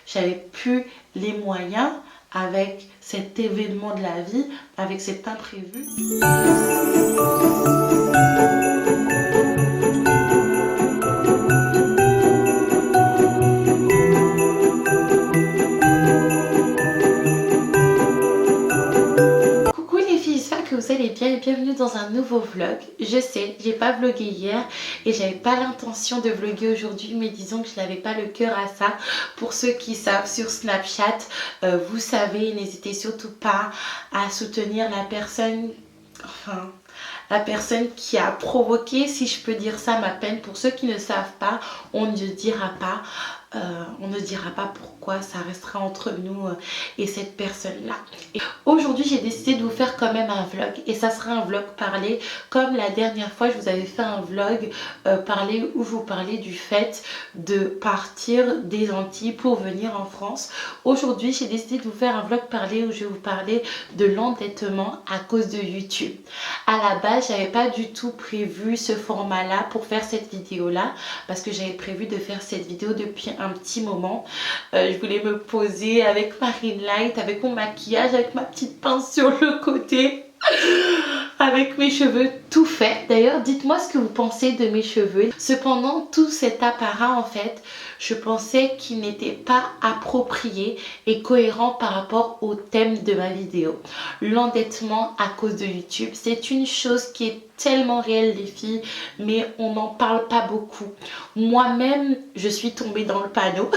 j'avais plus les moyens avec cet événement de la vie, avec cet imprévu. Coucou les filles, j'espère que vous allez bien et bienvenue dans un nouveau vlog. Je sais, j'ai pas vlogué hier et j'avais pas l'intention de vlogger aujourd'hui, mais disons que je n'avais pas le cœur à ça. Pour ceux qui savent, sur Snapchat, vous savez, n'hésitez surtout pas à soutenir la personne, la personne qui a provoqué, si je peux dire ça, ma peine. Pour ceux qui ne savent pas, on ne dira pas. On ne dira pas pourquoi, ça restera entre nous et cette personne-là. Aujourd'hui, j'ai décidé de vous faire quand même un vlog et ça sera un vlog parlé comme la dernière fois. Je vous avais fait un vlog parlé où je vous parlais du fait de partir des Antilles pour venir en France. Aujourd'hui, j'ai décidé de vous faire un vlog parlé où je vais vous parler de l'endettement à cause de YouTube. À la base, j'avais pas du tout prévu ce format-là pour faire cette vidéo-là parce que j'avais prévu de faire cette vidéo depuis un petit moment. Je voulais me poser avec ma ring light, avec mon maquillage, avec ma petite pince sur le côté, avec mes cheveux tout faits. D'ailleurs, dites-moi ce que vous pensez de mes cheveux. Cependant, tout cet apparat, en fait, je pensais qu'il n'était pas approprié et cohérent par rapport au thème de ma vidéo. L'endettement à cause de YouTube, c'est une chose qui est tellement réelle les filles, mais on n'en parle pas beaucoup. Moi-même, je suis tombée dans le panneau.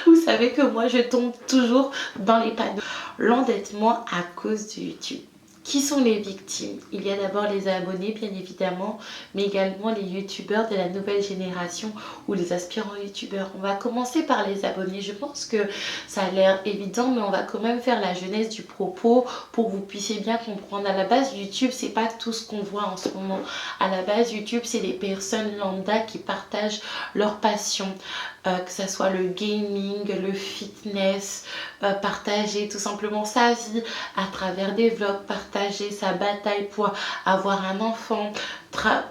Vous savez que moi, je tombe toujours dans les panneaux. L'endettement à cause de YouTube. Qui sont les victimes? Il y a d'abord les abonnés bien évidemment, mais également les youtubeurs de la nouvelle génération ou les aspirants youtubeurs. On va commencer par les abonnés. Je pense que ça a l'air évident, mais on va quand même faire la genèse du propos pour que vous puissiez bien comprendre. À la base, YouTube, c'est pas tout ce qu'on voit en ce moment. À la base, YouTube, c'est des personnes lambda qui partagent leur passion. Que ça soit le gaming, le fitness, partager tout simplement sa vie à travers des vlogs, partager sa bataille pour avoir un enfant,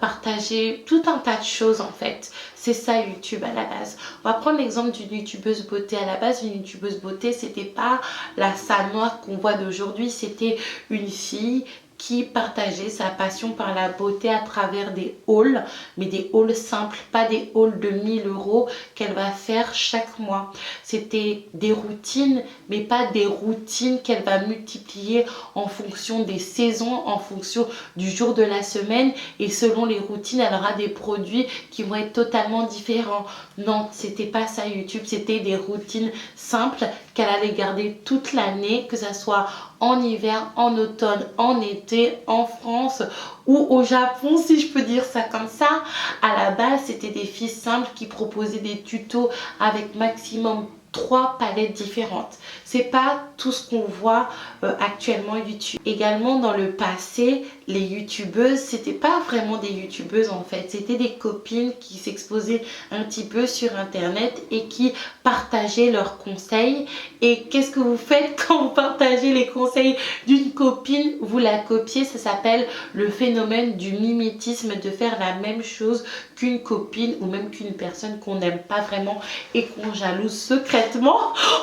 partager tout un tas de choses en fait. C'est ça YouTube à la base. On va prendre l'exemple d'une youtubeuse beauté. À la base, une youtubeuse beauté, c'était pas la salle noire qu'on voit d'aujourd'hui, c'était une fille qui partageait sa passion par la beauté à travers des hauls, mais des hauls simples, pas des hauls de 1000 € qu'elle va faire chaque mois. C'était des routines, mais pas des routines qu'elle va multiplier en fonction des saisons, en fonction du jour de la semaine, et selon les routines, elle aura des produits qui vont être totalement différents. Non, c'était pas ça YouTube, c'était des routines simples qu'elle allait garder toute l'année, que ça soit en hiver, en automne, en été, en France ou au Japon, si je peux dire ça comme ça. À la base, c'était des filles simples qui proposaient des tutos avec maximum 3 palettes différentes. C'est pas tout ce qu'on voit actuellement YouTube. Également dans le passé, les youtubeuses, c'était pas vraiment des youtubeuses en fait, c'était des copines qui s'exposaient un petit peu sur internet et qui partageaient leurs conseils. Et qu'est-ce que vous faites quand vous partagez les conseils d'une copine? Vous la copiez, ça s'appelle le phénomène du mimétisme, de faire la même chose qu'une copine ou même qu'une personne qu'on n'aime pas vraiment et qu'on jalouse secrètement.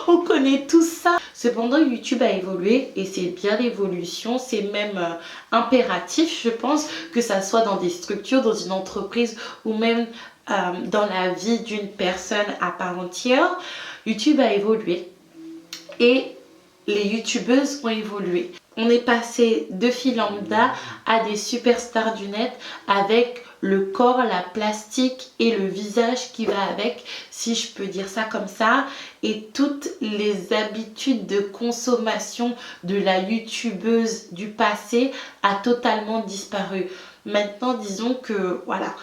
On connaît tout ça. Cependant, YouTube a évolué et c'est bien l'évolution, c'est même impératif, je pense, que ça soit dans des structures, dans une entreprise ou même dans la vie d'une personne à part entière. YouTube a évolué et les youtubeuses ont évolué. On est passé de filles lambda à des superstars du net avec le corps, la plastique et le visage qui va avec, si je peux dire ça comme ça, et toutes les habitudes de consommation de la youtubeuse du passé a totalement disparu. Maintenant, disons que voilà.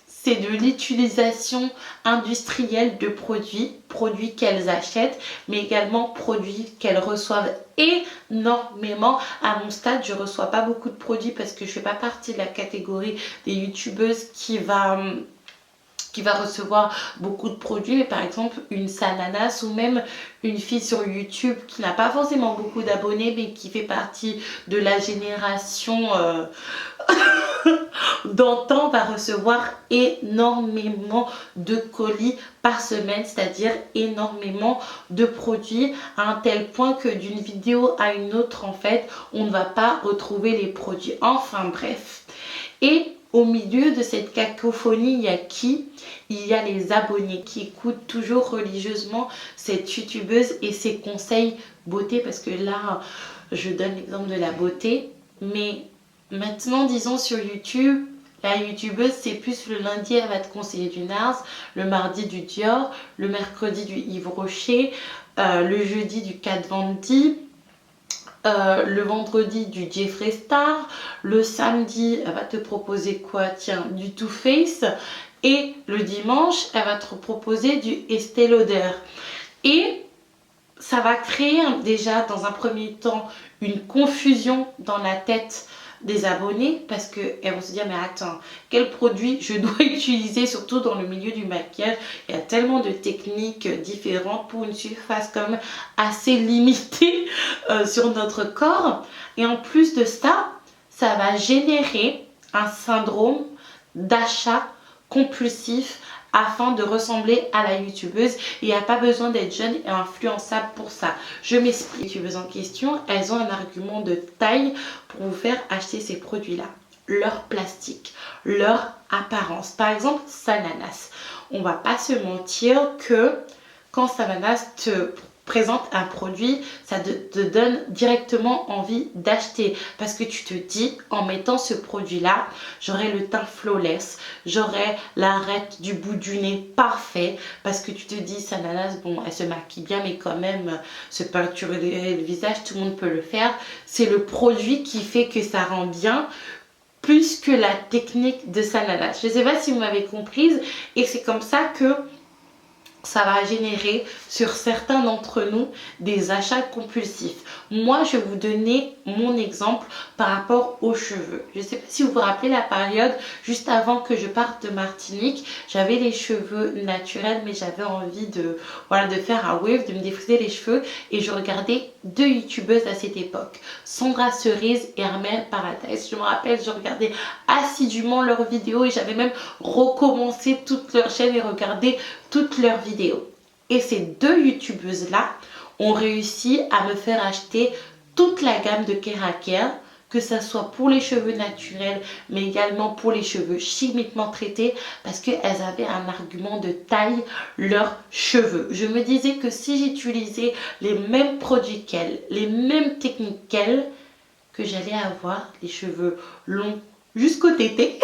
C'est de l'utilisation industrielle de produits qu'elles achètent, mais également produits qu'elles reçoivent énormément. À mon stade, je ne reçois pas beaucoup de produits parce que je ne fais pas partie de la catégorie des youtubeuses qui va recevoir beaucoup de produits, mais par exemple une Sananas ou même une fille sur YouTube qui n'a pas forcément beaucoup d'abonnés mais qui fait partie de la génération Dantan va recevoir énormément de colis par semaine, c'est-à-dire énormément de produits à un tel point que d'une vidéo à une autre, en fait, on ne va pas retrouver les produits. Enfin bref. Et au milieu de cette cacophonie, il y a qui? Il y a les abonnés qui écoutent toujours religieusement cette youtubeuse et ses conseils beauté, parce que là, je donne l'exemple de la beauté. Mais maintenant, disons sur YouTube, la youtubeuse, c'est plus le lundi, elle va te conseiller du NARS, le mardi du Dior, le mercredi du Yves Rocher, le jeudi du Kat Von D, le vendredi du Jeffree Star, le samedi elle va te proposer quoi? Tiens, du Too Faced, et le dimanche elle va te proposer du Estée Lauder. Et ça va créer déjà dans un premier temps une confusion dans la tête des abonnés, parce qu'elles vont se dire mais attends, quel produit je dois utiliser, surtout dans le milieu du maquillage. Il y a tellement de techniques différentes pour une surface quand même assez limitée sur notre corps. Et en plus de ça, ça va générer un syndrome d'achat compulsif afin de ressembler à la youtubeuse. Il n'y a pas besoin d'être jeune et influençable pour ça. Je m'explique. Les youtubeuses en question, elles ont un argument de taille pour vous faire acheter ces produits-là. Leur plastique, leur apparence. Par exemple, Sananas. On va pas se mentir que quand Sananas te présente un produit, ça te donne directement envie d'acheter, parce que tu te dis en mettant ce produit là, j'aurai le teint flawless, j'aurai l'arête du bout du nez parfait, parce que tu te dis Sananas, bon elle se maquille bien mais quand même se peinturer le visage, tout le monde peut le faire, c'est le produit qui fait que ça rend bien plus que la technique de Sananas. Je sais pas si vous m'avez comprise, et c'est comme ça que ça va générer sur certains d'entre nous des achats compulsifs. Moi, je vais vous donner mon exemple par rapport aux cheveux. Je ne sais pas si vous vous rappelez la période juste avant que je parte de Martinique. J'avais les cheveux naturels, mais j'avais envie de, voilà, de faire un wave, de me défriser les cheveux. Et je regardais deux youtubeuses à cette époque, Sandra Cerise et Armelle Paradise. Je me rappelle, je regardais assidûment leurs vidéos et j'avais même recommencé toute leur chaîne et regardé toutes leurs vidéos. Et ces deux youtubeuses là ont réussi à me faire acheter toute la gamme de Keraker, que ça soit pour les cheveux naturels mais également pour les cheveux chimiquement traités, parce qu'elles avaient un argument de taille, leurs cheveux. Je me disais que si j'utilisais les mêmes produits qu'elles, les mêmes techniques qu'elles, que j'allais avoir les cheveux longs jusqu'au tété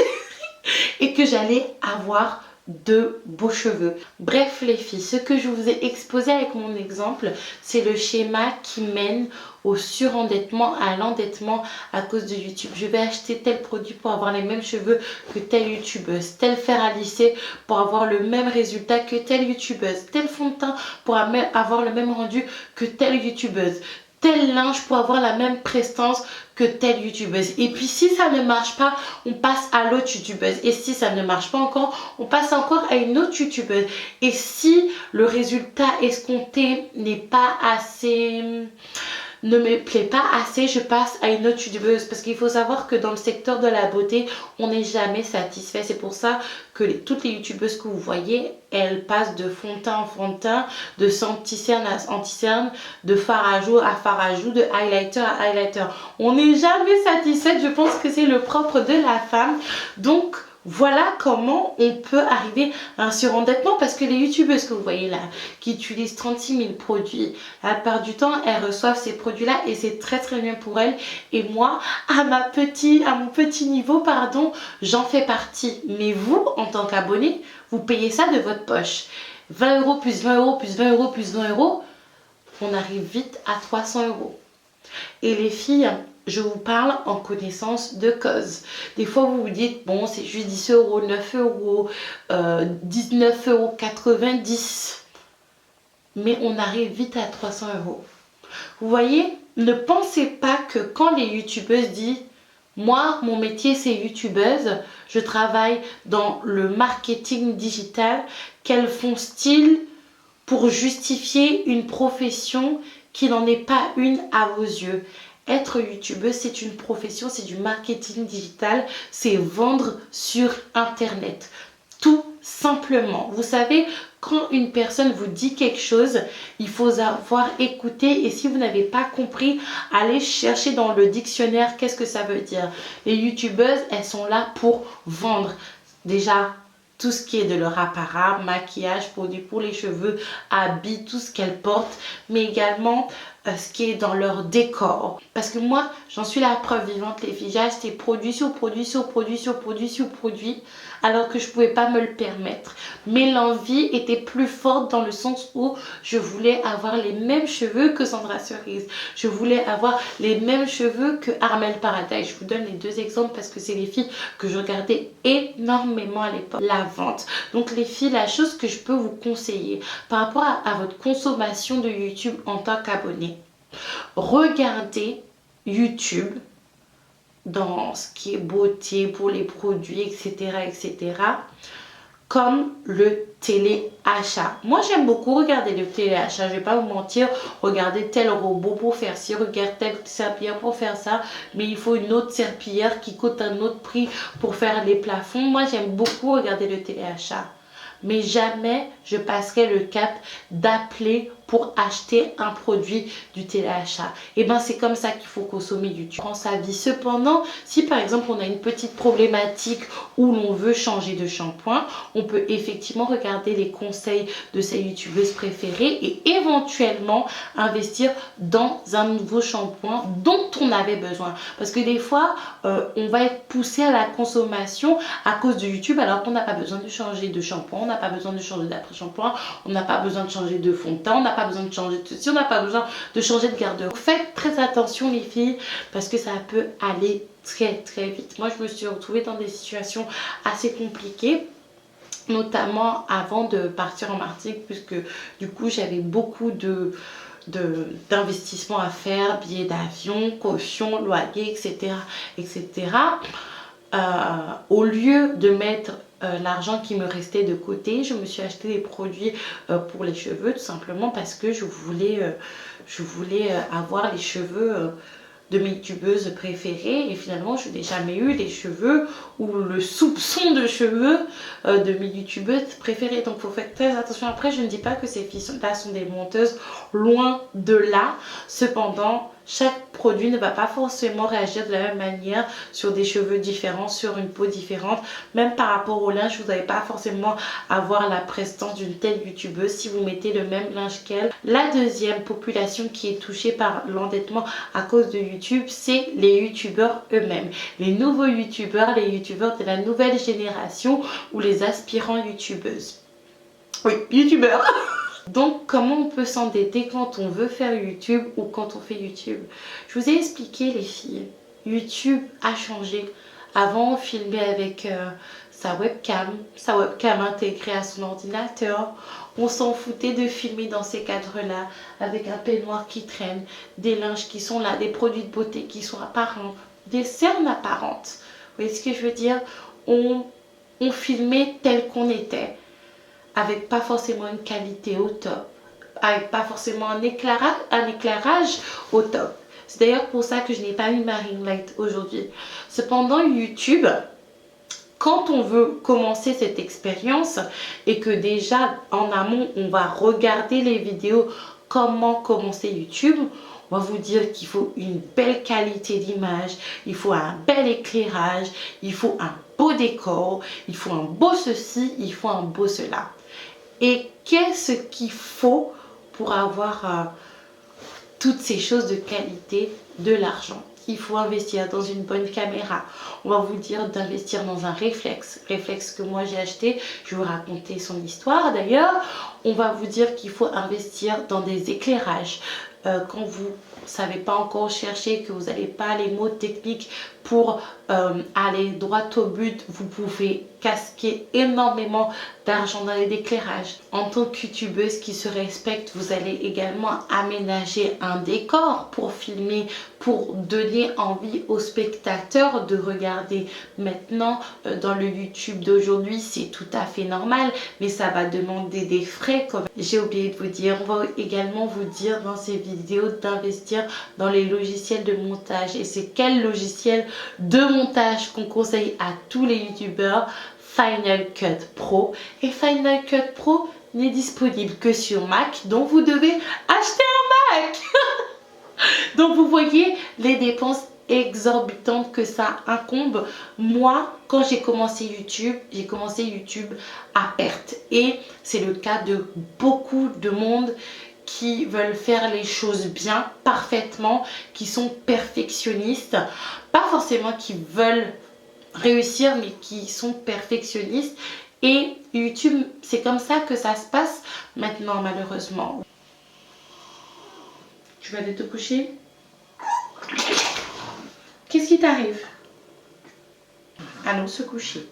et que j'allais avoir de beaux cheveux. Bref les filles, ce que je vous ai exposé avec mon exemple, c'est le schéma qui mène au surendettement, à l'endettement à cause de YouTube. Je vais acheter tel produit pour avoir les mêmes cheveux que telle youtubeuse, tel fer à lisser pour avoir le même résultat que telle youtubeuse, tel fond de teint pour avoir le même rendu que telle youtubeuse, tel linge pour avoir la même prestance que telle youtubeuse. Et puis si ça ne marche pas, on passe à l'autre youtubeuse. Et si ça ne marche pas encore, on passe encore à une autre youtubeuse. Et si le résultat escompté n'est pas assez, ne me plaît pas assez, je passe à une autre youtubeuse. Parce qu'il faut savoir que dans le secteur de la beauté, on n'est jamais satisfait. C'est pour ça que toutes les youtubeuses que vous voyez, elles passent de fond de teint en fond de teint, de anti-cerne à anti-cerne, de fard à joues à fard à joues, de highlighter à highlighter. On n'est jamais satisfait. Je pense que c'est le propre de la femme. Donc voilà comment on peut arriver à un surendettement, parce que les youtubeuses que vous voyez là, qui utilisent 36 000 produits, la plupart du temps, elles reçoivent ces produits-là et c'est très très bien pour elles. Et moi, à mon petit niveau, pardon, j'en fais partie. Mais vous, en tant qu'abonné, vous payez ça de votre poche. 20 € plus 20 € plus 20 € plus 20 €, on arrive vite à 300 €. Et les filles, je vous parle en connaissance de cause. Des fois, vous vous dites, bon, c'est juste 10 €, 9 €, 19,90 €. Mais on arrive vite à 300 €. Vous voyez, ne pensez pas que quand les youtubeuses disent, moi, mon métier, c'est youtubeuse, je travaille dans le marketing digital, qu'elles font style pour justifier une profession qui n'en est pas une à vos yeux. Être youtubeuse, c'est une profession, c'est du marketing digital, c'est vendre sur internet. Tout simplement. Vous savez, quand une personne vous dit quelque chose, il faut savoir écouter, et si vous n'avez pas compris, allez chercher dans le dictionnaire qu'est-ce que ça veut dire. Les youtubeuses, elles sont là pour vendre. Déjà, tout ce qui est de leur apparat, maquillage, produits pour les cheveux, habits, tout ce qu'elles portent, mais également ce qui est dans leur décor. Parce que moi, j'en suis la preuve vivante, les filles. J'ai acheté produit sur produit sur produit sur produit sur produit, alors que je ne pouvais pas me le permettre. Mais l'envie était plus forte dans le sens où je voulais avoir les mêmes cheveux que Sandra Cerise. Je voulais avoir les mêmes cheveux que Armel Paradise. Je vous donne les deux exemples parce que c'est les filles que je regardais énormément à l'époque. La vente. Donc les filles, la chose que je peux vous conseiller par rapport à votre consommation de YouTube en tant qu'abonné, regardez YouTube dans ce qui est beauté pour les produits, etc., comme le téléachat. Moi, j'aime beaucoup regarder le téléachat. Je vais pas vous mentir, regarder tel robot pour faire ci, regarder telle serpillière pour faire ça, mais il faut une autre serpillière qui coûte un autre prix pour faire les plafonds. Moi, j'aime beaucoup regarder le téléachat. Mais jamais je passerai le cap d'appeler pour acheter un produit du téléachat. Et bien c'est comme ça qu'il faut consommer YouTube. Prends sa vie. Cependant, si par exemple on a une petite problématique où l'on veut changer de shampoing, on peut effectivement regarder les conseils de sa youtubeuses préférée et éventuellement investir dans un nouveau shampoing dont on avait besoin. Parce que des fois, on va être poussé à la consommation à cause de YouTube alors qu'on n'a pas besoin de changer de shampoing, on n'a pas besoin de changer d'après-shampoing, on n'a pas besoin de changer de fond de teint, on n'a pas besoin de changer de ceci, on n'a pas besoin de changer de garde-robe. Faites très attention les filles parce que ça peut aller très très vite. Moi je me suis retrouvée dans des situations assez compliquées, notamment avant de partir en Martinique, puisque du coup j'avais beaucoup d'investissements à faire, billets d'avion, caution, loyer, etc. Au lieu de mettre l'argent qui me restait de côté, je me suis acheté des produits pour les cheveux, tout simplement parce que je voulais avoir les cheveux de mes youtubeuses préférées, et finalement je n'ai jamais eu les cheveux ou le soupçon de cheveux de mes youtubeuses préférées. Donc il faut faire très attention. Après, je ne dis pas que ces filles-là sont des menteuses, loin de là. Cependant, chaque produit ne va pas forcément réagir de la même manière sur des cheveux différents, sur une peau différente. Même par rapport au linge, vous n'allez pas forcément avoir la prestance d'une telle youtubeuse si vous mettez le même linge qu'elle. La deuxième population qui est touchée par l'endettement à cause de YouTube, c'est les youtubeurs eux-mêmes. Les nouveaux youtubeurs, les youtubeurs de la nouvelle génération ou les aspirants youtubeuses. Oui, youtubeurs. Donc, comment on peut s'endetter quand on veut faire YouTube ou quand on fait YouTube? Je vous ai expliqué les filles, YouTube a changé. Avant, on filmait avec sa webcam intégrée à son ordinateur. On s'en foutait de filmer dans ces cadres-là, avec un peignoir qui traîne, des linges qui sont là, des produits de beauté qui sont apparents, des cernes apparentes. Vous voyez ce que je veux dire? On filmait tel qu'on était, avec pas forcément une qualité au top, avec pas forcément un éclairage au top. C'est d'ailleurs pour ça que je n'ai pas mis ma ring light aujourd'hui. Cependant, YouTube, quand on veut commencer cette expérience et que déjà en amont on va regarder les vidéos comment commencer YouTube, on va vous dire qu'il faut une belle qualité d'image, il faut un bel éclairage, il faut un beau décor, il faut un beau ceci, il faut un beau cela. Et qu'est-ce qu'il faut pour avoir toutes ces choses de qualité? De l'argent. Il faut investir dans une bonne caméra. On va vous dire d'investir dans un réflexe que moi j'ai acheté. Je vais vous raconter son histoire d'ailleurs. On va vous dire qu'il faut investir dans des éclairages. Quand vous ne savez pas encore chercher, que vous n'avez pas les mots techniques pour aller droit au but, vous pouvez casquer énormément d'argent dans les éclairages. En tant que youtubeuse qui se respecte, vous allez également aménager un décor pour filmer, pour donner envie aux spectateurs de regarder. Maintenant, dans le YouTube d'aujourd'hui, c'est tout à fait normal, mais ça va demander des frais frais quand même. J'ai oublié de vous dire, on va également vous dire dans ces vidéos d'investir dans les logiciels de montage. Et c'est quel logiciel de montage qu'on conseille à tous les youtubeurs? Final Cut Pro. Et Final Cut Pro n'est disponible que sur Mac, donc vous devez acheter un Mac. Donc vous voyez les dépenses exorbitantes que ça incombe. Moi, quand j'ai commencé YouTube à perte. Et c'est le cas de beaucoup de monde qui veulent faire les choses bien, parfaitement, qui sont perfectionnistes. Pas forcément qui veulent réussir, mais qui sont perfectionnistes. Et YouTube, c'est comme ça que ça se passe maintenant, malheureusement. Tu vas aller te coucher? Qu'est-ce qui t'arrive? Allons se coucher.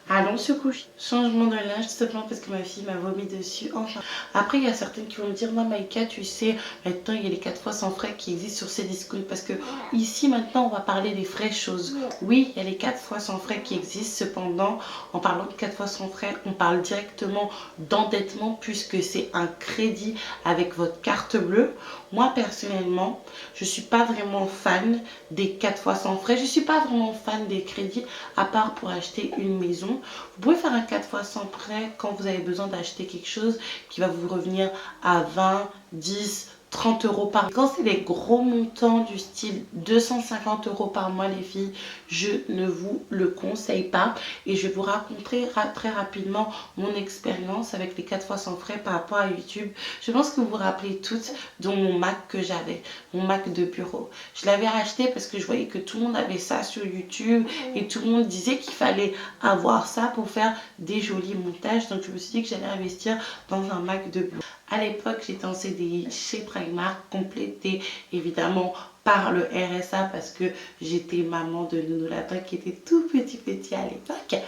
Allons se coucher. Changement de linge, tout simplement parce que ma fille m'a vomi dessus. Enfin. Après, il y a certaines qui vont me dire, non Maïka, tu sais, maintenant il y a les 4 fois sans frais qui existent sur Cdiscount. Parce que ici, maintenant, on va parler des vraies choses. Oui, il y a les 4 fois sans frais qui existent. Cependant, en parlant de 4 fois sans frais, on parle directement d'endettement puisque c'est un crédit avec votre carte bleue. Moi, personnellement, je ne suis pas vraiment fan des 4 fois sans frais. Je ne suis pas vraiment fan des crédits, à part pour acheter une maison. Vous pouvez faire un 4 fois sans frais quand vous avez besoin d'acheter quelque chose qui va vous revenir à 20, 10, 30 euros par mois. Quand c'est des gros montants du style 250 euros par mois, les filles, je ne vous le conseille pas. Et je vais vous raconter très rapidement mon expérience avec les 4 fois sans frais par rapport à YouTube. Je pense que vous vous rappelez toutes de mon Mac que j'avais, mon Mac de bureau. Je l'avais racheté parce que je voyais que tout le monde avait ça sur YouTube et tout le monde disait qu'il fallait avoir ça pour faire des jolis montages. Donc je me suis dit que j'allais investir dans un Mac de bureau. À l'époque, j'étais en CDI chez Primark, complété évidemment par le RSA parce que j'étais maman de Nounou Lapin qui était tout petit à l'époque.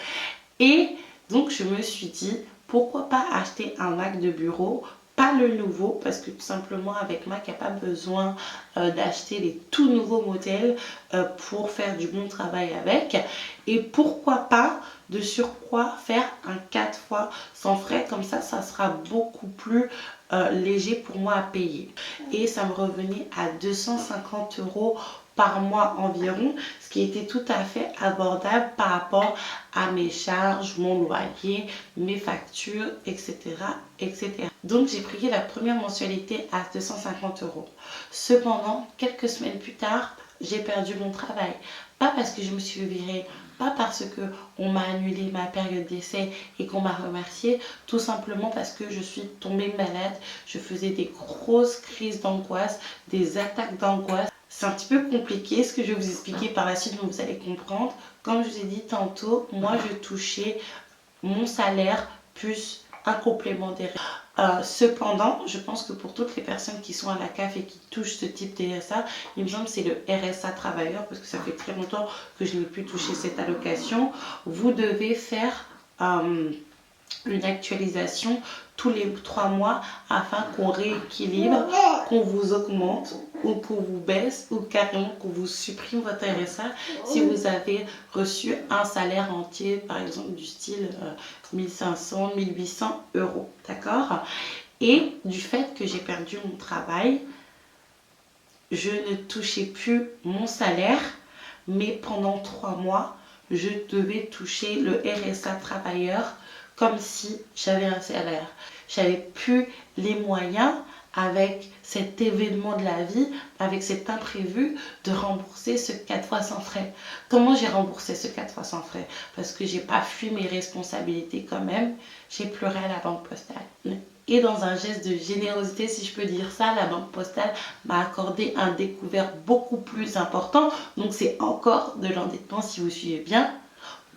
Et donc, je me suis dit, pourquoi pas acheter un Mac de bureau? Pas le nouveau, parce que tout simplement avec Mac, il n'y a pas besoin d'acheter les tout nouveaux modèles pour faire du bon travail avec. Et pourquoi pas de surcroît faire un 4 fois sans frais, comme ça sera beaucoup plus léger pour moi à payer. Et ça me revenait à 250 euros par mois environ, ce qui était tout à fait abordable par rapport à mes charges, mon loyer, mes factures, etc. etc. Donc j'ai payé la première mensualité à 250 euros. Cependant, quelques semaines plus tard, j'ai perdu mon travail. Pas parce que je me suis virée, pas parce qu'on m'a annulé ma période d'essai et qu'on m'a remercié, tout simplement parce que je suis tombée malade. Je faisais des grosses crises d'angoisse, des attaques d'angoisse. C'est un petit peu compliqué ce que je vais vous expliquer par la suite, mais vous allez comprendre. Comme je vous ai dit tantôt, moi je touchais mon salaire plus un complément des cependant, je pense que pour toutes les personnes qui sont à la CAF et qui touchent ce type de RSA, il me semble que c'est le RSA travailleur, parce que ça fait très longtemps que je n'ai plus touché cette allocation. Vous devez faire une actualisation tous les 3 mois afin qu'on rééquilibre, qu'on vous augmente ou qu'on vous baisse ou carrément qu'on vous supprime votre RSA si vous avez reçu un salaire entier, par exemple du style 1500, 1800 euros, d'accord? Et du fait que j'ai perdu mon travail, je ne touchais plus mon salaire, mais pendant 3 mois, je devais toucher le RSA travailleur comme si j'avais un salaire. J'avais plus les moyens avec cet événement de la vie, avec cet imprévu, de rembourser ce 4 fois sans frais. Comment j'ai remboursé ce 4 fois sans frais? Parce que j'ai pas fui mes responsabilités quand même. J'ai pleuré à la banque postale. Et dans un geste de générosité, si je peux dire ça, la banque postale m'a accordé un découvert beaucoup plus important. Donc c'est encore de l'endettement, si vous suivez bien,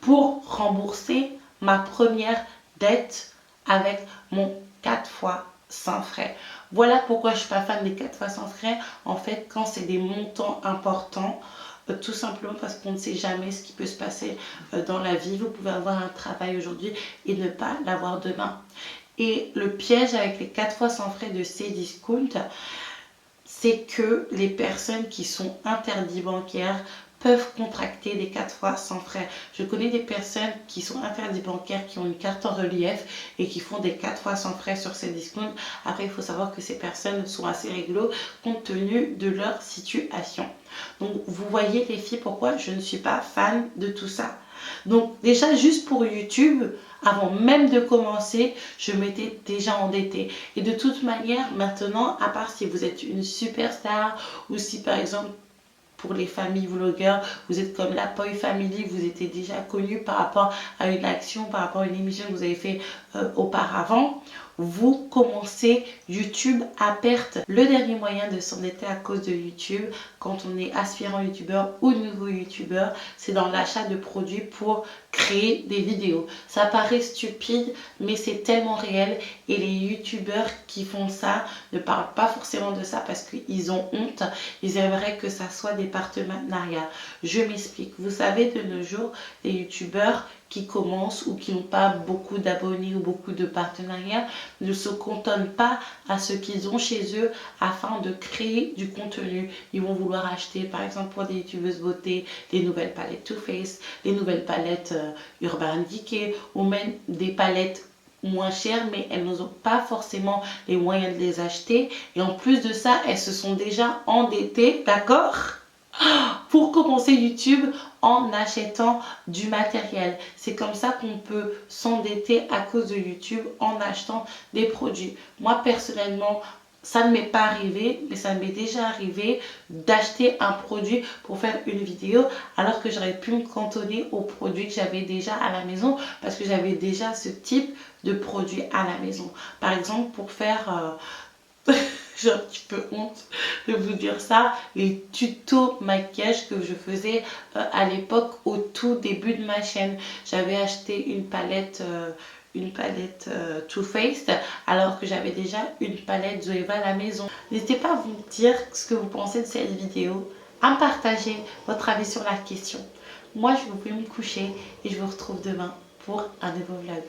pour rembourser ma première dette avec mon 4 fois sans frais. Voilà pourquoi je ne suis pas fan des 4 fois sans frais. En fait, quand c'est des montants importants, tout simplement parce qu'on ne sait jamais ce qui peut se passer dans la vie. Vous pouvez avoir un travail aujourd'hui et ne pas l'avoir demain. Et le piège avec les 4 fois sans frais de Cdiscount, c'est que les personnes qui sont interdites bancaires peuvent contracter des 4 fois sans frais. Je connais des personnes qui sont interdits bancaires, qui ont une carte en relief et qui font des 4 fois sans frais sur ces discounts. Après, il faut savoir que ces personnes sont assez réglo compte tenu de leur situation. Donc, vous voyez les filles, pourquoi je ne suis pas fan de tout ça. Donc, déjà, juste pour YouTube, avant même de commencer, je m'étais déjà endettée. Et de toute manière, maintenant, à part si vous êtes une superstar ou si par exemple, pour les familles vlogueurs, vous êtes comme la Poi Family, vous étiez déjà connu par rapport à une action, par rapport à une émission que vous avez fait auparavant, vous commencez YouTube à perte. Le dernier moyen de s'endetter à cause de YouTube, quand on est aspirant youtubeur ou nouveau youtubeur, c'est dans l'achat de produits pour créer des vidéos. Ça paraît stupide, mais c'est tellement réel et les youtubeurs qui font ça ne parlent pas forcément de ça parce qu'ils ont honte. Ils aimeraient que ça soit des partenariats. Je m'explique. Vous savez, de nos jours, les youtubeurs qui commencent ou qui n'ont pas beaucoup d'abonnés ou beaucoup de partenariats ne se cantonnent pas à ce qu'ils ont chez eux afin de créer du contenu. Ils vont vouloir acheter par exemple pour des youtubeuses beauté des nouvelles palettes Too Faced, des nouvelles palettes Urban Decay ou même des palettes moins chères mais elles n'ont pas forcément les moyens de les acheter et en plus de ça elles se sont déjà endettées, d'accord, pour commencer YouTube en achetant du matériel. C'est comme ça qu'on peut s'endetter à cause de YouTube en achetant des produits. Moi personnellement, ça ne m'est pas arrivé, mais ça m'est déjà arrivé d'acheter un produit pour faire une vidéo alors que j'aurais pu me cantonner aux produits que j'avais déjà à la maison parce que j'avais déjà ce type de produit à la maison. Par exemple, pour faire... j'ai un petit peu honte de vous dire ça, les tutos maquillage que je faisais à l'époque au tout début de ma chaîne. J'avais acheté une palette Too Faced alors que j'avais déjà une palette Zoeva à la maison. N'hésitez pas à vous dire ce que vous pensez de cette vidéo, à me partager votre avis sur la question. Moi je vais me coucher et je vous retrouve demain pour un nouveau vlog.